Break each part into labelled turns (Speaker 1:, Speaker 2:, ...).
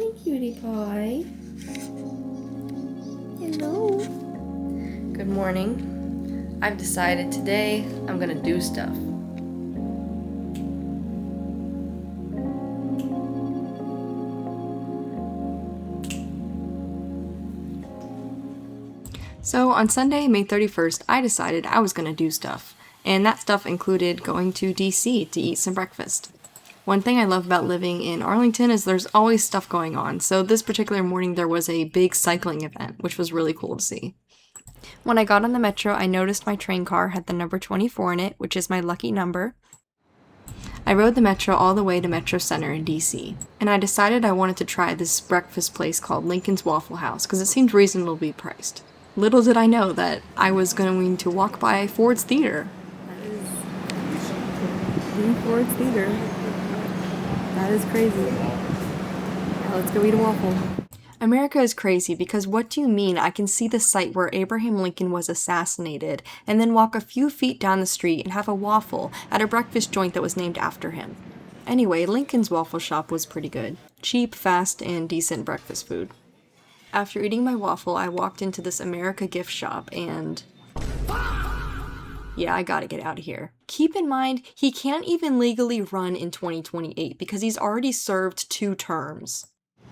Speaker 1: Hi, cutie pie. Hello. Good morning. I've decided today I'm gonna do stuff. So on Sunday, May 31st, I decided I was gonna do stuff. And that stuff included going to DC to eat some breakfast. One thing I love about living in Arlington is there's always stuff going on. So this particular morning there was a big cycling event, which was really cool to see. When I got on the metro, I noticed my train car had the number 24 in it, which is my lucky number. I rode the metro all the way to Metro Center in DC, and I decided I wanted to try this breakfast place called Lincoln's Waffle House because it seemed reasonably priced. Little did I know that I was going to walk by Ford's Theater. That is the Ford's Theater. That is crazy. Now let's go eat a waffle. America is crazy because what do you mean I can see the site where Abraham Lincoln was assassinated and then walk a few feet down the street and have a waffle at a breakfast joint that was named after him? Anyway, Lincoln's Waffle Shop was pretty good. Cheap, fast, and decent breakfast food. After eating my waffle, I walked into this America gift shop and... yeah, I gotta get out of here. Keep in mind, he can't even legally run in 2028 because he's already served 2 terms.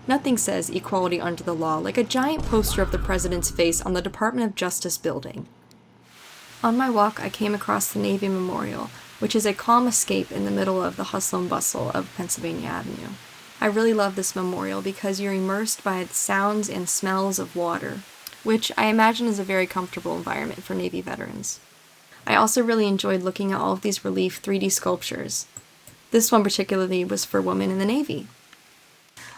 Speaker 1: Nothing says equality under the law like a giant poster of the president's face on the Department of Justice building. On my walk, I came across the Navy Memorial, which is a calm escape in the middle of the hustle and bustle of Pennsylvania Avenue. I really love this memorial because you're immersed by the sounds and smells of water, which I imagine is a very comfortable environment for Navy veterans. I also really enjoyed looking at all of these relief 3D sculptures. This one particularly was for women in the Navy.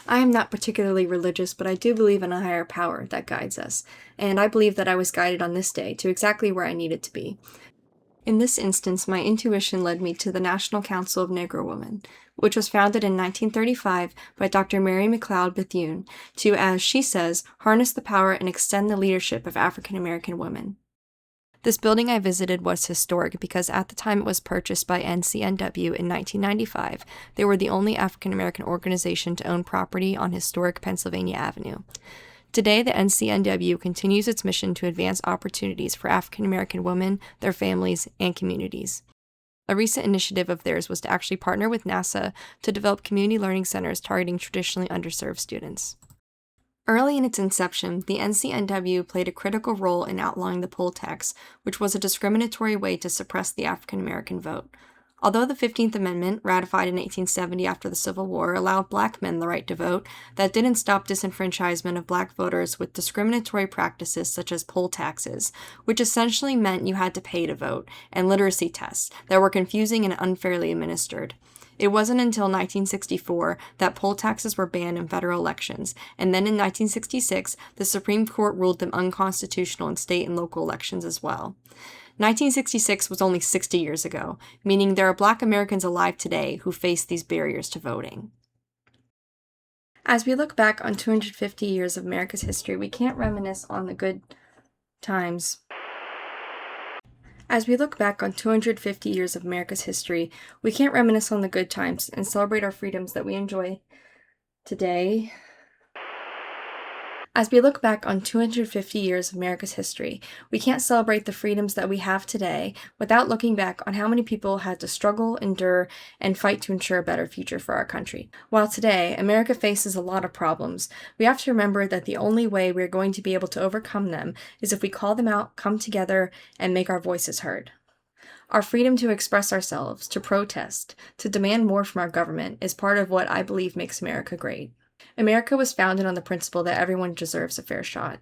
Speaker 1: I am not particularly religious, but I do believe in a higher power that guides us, and I believe that I was guided on this day to exactly where I needed to be. In this instance, my intuition led me to the National Council of Negro Women, which was founded in 1935 by Dr. Mary McLeod Bethune to, as she says, harness the power and extend the leadership of African American women. This building I visited was historic because at the time it was purchased by NCNW in 1995, they were the only African American organization to own property on historic Pennsylvania Avenue. Today, the NCNW continues its mission to advance opportunities for African American women, their families, and communities. A recent initiative of theirs was to actually partner with NASA to develop community learning centers targeting traditionally underserved students. Early in its inception, the NCNW played a critical role in outlawing the poll tax, which was a discriminatory way to suppress the African American vote. Although the 15th Amendment, ratified in 1870 after the Civil War, allowed black men the right to vote, that didn't stop disenfranchisement of black voters with discriminatory practices such as poll taxes, which essentially meant you had to pay to vote, and literacy tests that were confusing and unfairly administered. It wasn't until 1964 that poll taxes were banned in federal elections, and then in 1966, the Supreme Court ruled them unconstitutional in state and local elections as well. 1966 was only 60 years ago, meaning there are Black Americans alive today who face these barriers to voting. As we look back on 250 years of America's history, we can't reminisce on the good times. As we look back on 250 years of America's history, we can't reminisce on the good times and celebrate our freedoms that we enjoy today. As we look back on 250 years of America's history, we can't celebrate the freedoms that we have today without looking back on how many people had to struggle, endure, and fight to ensure a better future for our country. While today, America faces a lot of problems, we have to remember that the only way we're going to be able to overcome them is if we call them out, come together, and make our voices heard. Our freedom to express ourselves, to protest, to demand more from our government is part of what I believe makes America great. America was founded on the principle that everyone deserves a fair shot.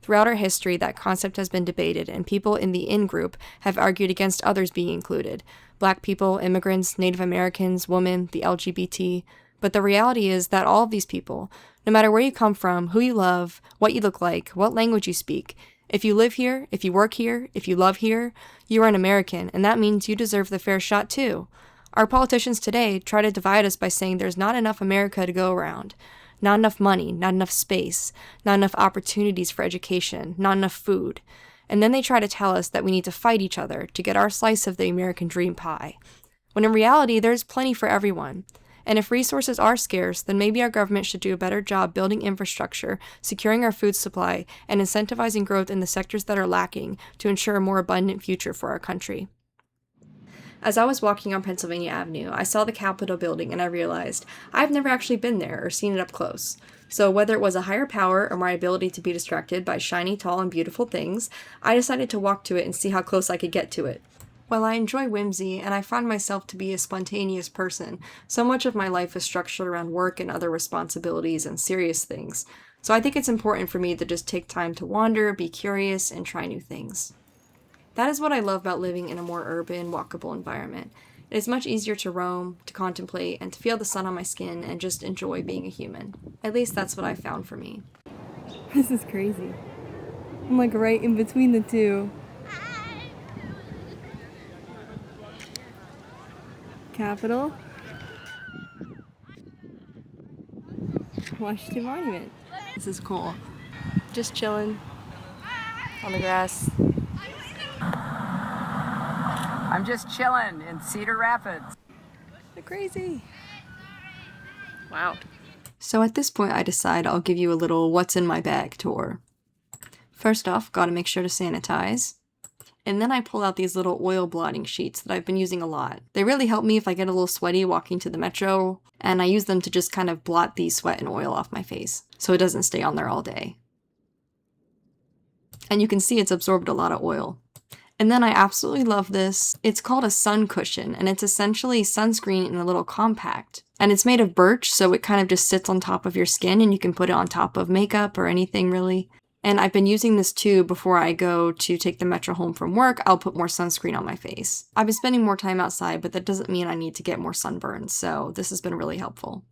Speaker 1: Throughout our history, that concept has been debated, and people in the in-group have argued against others being included. Black people, immigrants, Native Americans, women, the LGBT. But the reality is that all of these people, no matter where you come from, who you love, what you look like, what language you speak, if you live here, if you work here, if you love here, you are an American, and that means you deserve the fair shot too. Our politicians today try to divide us by saying there's not enough America to go around. Not enough money, not enough space, not enough opportunities for education, not enough food. And then they try to tell us that we need to fight each other to get our slice of the American dream pie. When in reality, there's plenty for everyone. And if resources are scarce, then maybe our government should do a better job building infrastructure, securing our food supply, and incentivizing growth in the sectors that are lacking to ensure a more abundant future for our country. As I was walking on Pennsylvania Avenue, I saw the Capitol building and I realized I've never actually been there or seen it up close. So whether it was a higher power or my ability to be distracted by shiny, tall, and beautiful things, I decided to walk to it and see how close I could get to it. While I enjoy whimsy and I find myself to be a spontaneous person, so much of my life is structured around work and other responsibilities and serious things. So I think it's important for me to just take time to wander, be curious, and try new things. That is what I love about living in a more urban, walkable environment. It is much easier to roam, to contemplate, and to feel the sun on my skin and just enjoy being a human. At least that's what I found for me.
Speaker 2: This is crazy. I'm like right in between the two. Capitol. Washington Monument.
Speaker 1: This is cool. Just chilling on the grass.
Speaker 3: I'm just chilling in Cedar Rapids.
Speaker 2: They're crazy.
Speaker 1: Wow. So at this point I decide I'll give you a little what's in my bag tour. First off, gotta make sure to sanitize. And then I pull out these little oil blotting sheets that I've been using a lot. They really help me if I get a little sweaty walking to the metro, and I use them to just kind of blot the sweat and oil off my face, so it doesn't stay on there all day. And you can see it's absorbed a lot of oil. And then I absolutely love this. It's called a sun cushion, and it's essentially sunscreen in a little compact. And it's made of birch, so it kind of just sits on top of your skin, and you can put it on top of makeup or anything really. And I've been using this too before I go to take the metro home from work. I'll put more sunscreen on my face. I've been spending more time outside, but that doesn't mean I need to get more sunburns, so this has been really helpful.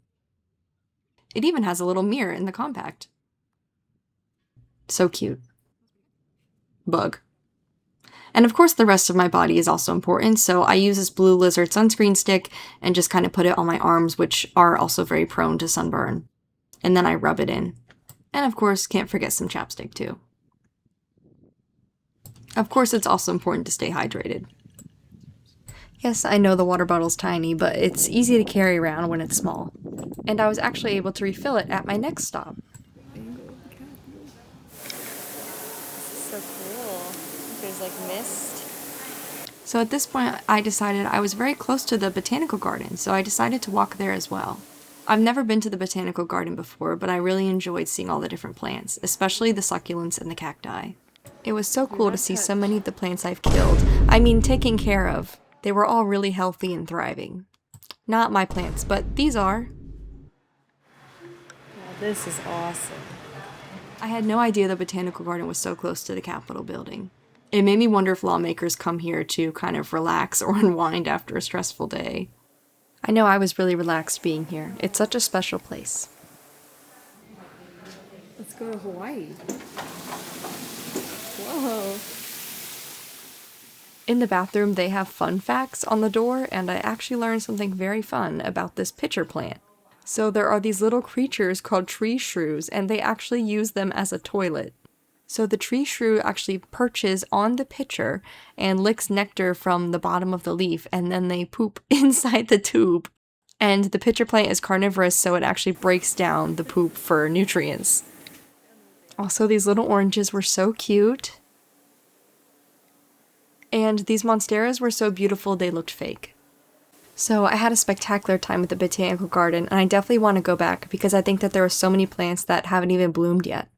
Speaker 1: It even has a little mirror in the compact. So cute. Bug. And of course the rest of my body is also important, so I use this Blue Lizard sunscreen stick and just kind of put it on my arms, which are also very prone to sunburn. And then I rub it in. And of course, can't forget some chapstick too. Of course, it's also important to stay hydrated. Yes, I know the water bottle's tiny, but it's easy to carry around when it's small. And I was actually able to refill it at my next stop.
Speaker 2: So cool. There's like mist.
Speaker 1: So at this point, I decided I was very close to the botanical garden, so I decided to walk there as well. I've never been to the botanical garden before, but I really enjoyed seeing all the different plants, especially the succulents and the cacti. It was so cool to see so many of the plants I've killed. I mean, taken care of. They were all really healthy and thriving. Not my plants, but these are.
Speaker 2: Wow, this is awesome.
Speaker 1: I had no idea the botanical garden was so close to the Capitol building. It made me wonder if lawmakers come here to kind of relax or unwind after a stressful day. I know I was really relaxed being here. It's such a special place.
Speaker 2: Let's go to Hawaii. Whoa.
Speaker 1: In the bathroom, they have fun facts on the door, and I actually learned something very fun about this pitcher plant. So there are these little creatures called tree shrews, and they actually use them as a toilet. So the tree shrew actually perches on the pitcher and licks nectar from the bottom of the leaf, and then they poop inside the tube. And the pitcher plant is carnivorous, so it actually breaks down the poop for nutrients. Also, these little oranges were so cute. And these monsteras were so beautiful they looked fake. So I had a spectacular time at the botanical garden, and I definitely want to go back because I think that there are so many plants that haven't even bloomed yet.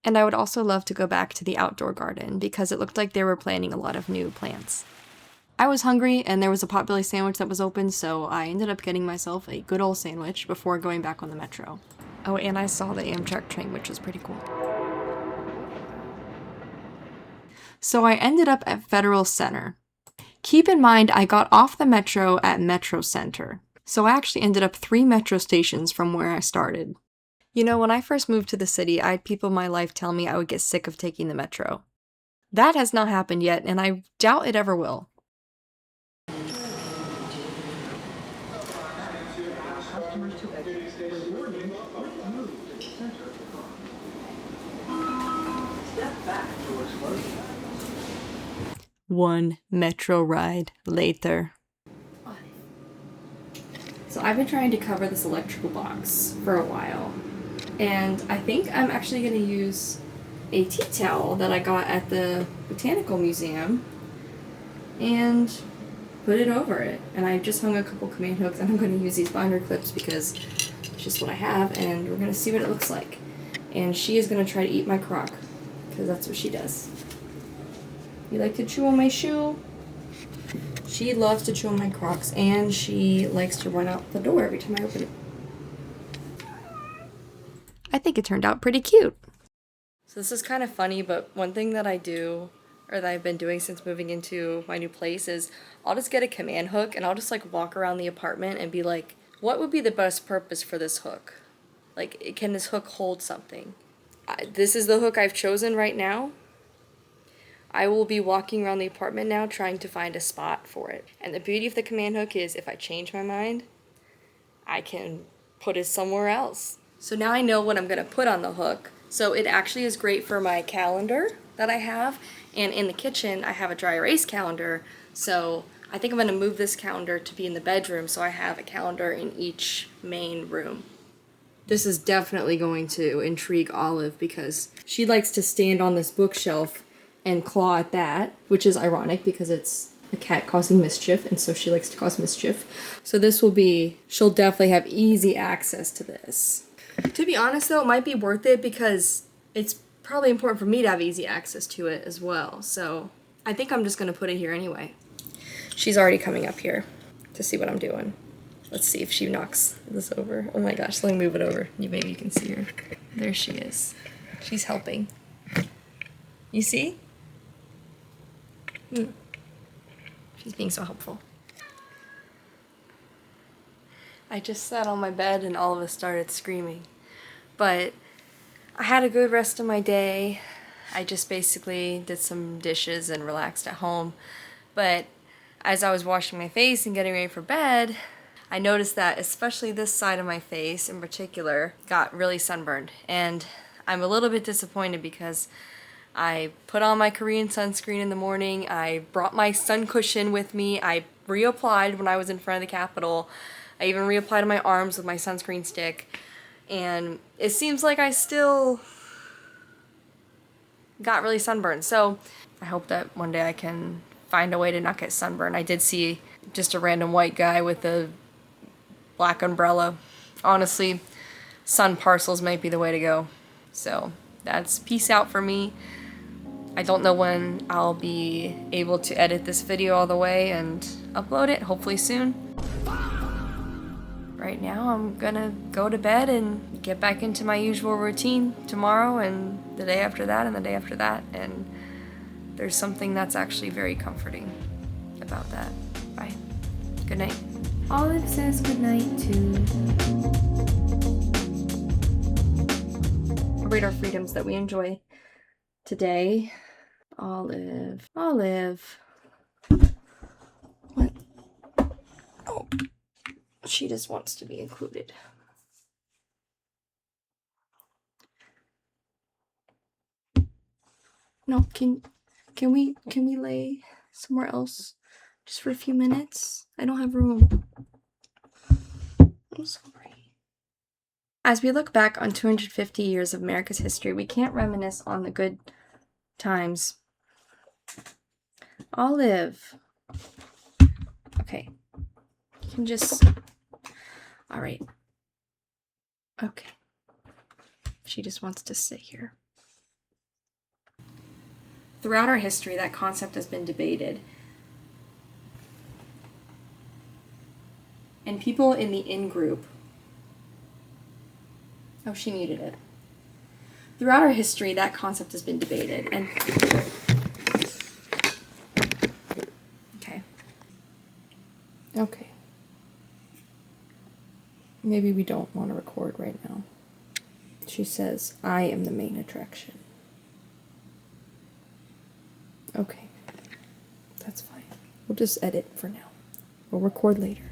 Speaker 1: And I would also love to go back to the outdoor garden because it looked like they were planting a lot of new plants. I was hungry and there was a Potbelly sandwich that was open, so I ended up getting myself a good old sandwich before going back on the metro. Oh, and I saw the Amtrak train, which was pretty cool. So I ended up at Federal Center. Keep in mind, I got off the metro at Metro Center. So I actually ended up 3 metro stations from where I started. You know, when I first moved to the city, I had people in my life tell me I would get sick of taking the metro. That has not happened yet, and I doubt it ever will. One metro ride later.
Speaker 2: So
Speaker 1: I've been trying to cover this electrical box for a while, and I think I'm actually going to use a tea towel that I got at the Botanical Museum and put it over it. And I just hung a couple command hooks, and I'm going to use these binder clips because it's just what I have, and we're going to see what it looks like. And she is going to try to eat my crock, because that's what she does. You like to chew on my shoe? She loves to chew on my Crocs, and she likes to run out the door every time I open it. I think it turned out pretty cute. So this is kind of funny, but one thing that I do, or that I've been doing since moving into my new place, is I'll just get a command hook and I'll just like walk around the apartment and be like, what would be the best purpose for this hook? Like, can this hook hold something? This is the hook I've chosen right now. I will be walking around the apartment now trying to find a spot for it. And the beauty of the command hook is if I change my mind, I can put it somewhere else. So now I know what I'm gonna put on the hook. So it actually is great for my calendar that I have. And in the kitchen, I have a dry erase calendar. So I think I'm gonna move this calendar to be in the bedroom so I have a calendar in each main room. This is definitely going to intrigue Olive because she likes to stand on this bookshelf and claw at that, which is ironic because it's a cat causing mischief, and so she likes to cause mischief. So this will be, she'll definitely have easy access to this. To be honest though, it might be worth it because it's probably important for me to have easy access to it as well. So I think I'm just gonna put it here anyway. She's already coming up here to see what I'm doing. Let's see if she knocks this over. Oh my gosh, let me move it over. Maybe you can see her. There she is. She's helping. You see? She's being so helpful. I just sat on my bed and all of us started screaming. But I had a good rest of my day. I just basically did some dishes and relaxed at home. But as I was washing my face and getting ready for bed, I noticed that especially this side of my face in particular got really sunburned. And I'm a little bit disappointed because I put on my Korean sunscreen in the morning, I brought my sun cushion with me, I reapplied when I was in front of the Capitol, I even reapplied my arms with my sunscreen stick, and it seems like I still got really sunburned. So I hope that one day I can find a way to not get sunburned. I did see just a random white guy with a black umbrella. Honestly, sun parcels might be the way to go. So that's peace out for me. I don't know when I'll be able to edit this video all the way and upload it, hopefully soon. Right now I'm gonna go to bed and get back into my usual routine tomorrow and the day after that and the day after that, and there's something that's actually very comforting about that. Bye. Good night.
Speaker 2: Olive says goodnight too.
Speaker 1: Rate our freedoms that we enjoy today. Olive. Olive. What? Oh. She just wants to be included. No, can we lay somewhere else just for a few minutes? I don't have room. I'm sorry. As we look back on 250 years of America's history, we can't reminisce on the good times. Olive. Okay. You can just... All right. Okay. She just wants to sit here. Throughout our history, that concept has been debated. And people in the in-group... Oh, she muted it. Throughout our history, that concept has been debated, and... Okay. Okay. Maybe we don't want to record right now. She says, I am the main attraction. Okay. That's fine. We'll just edit for now. We'll record later.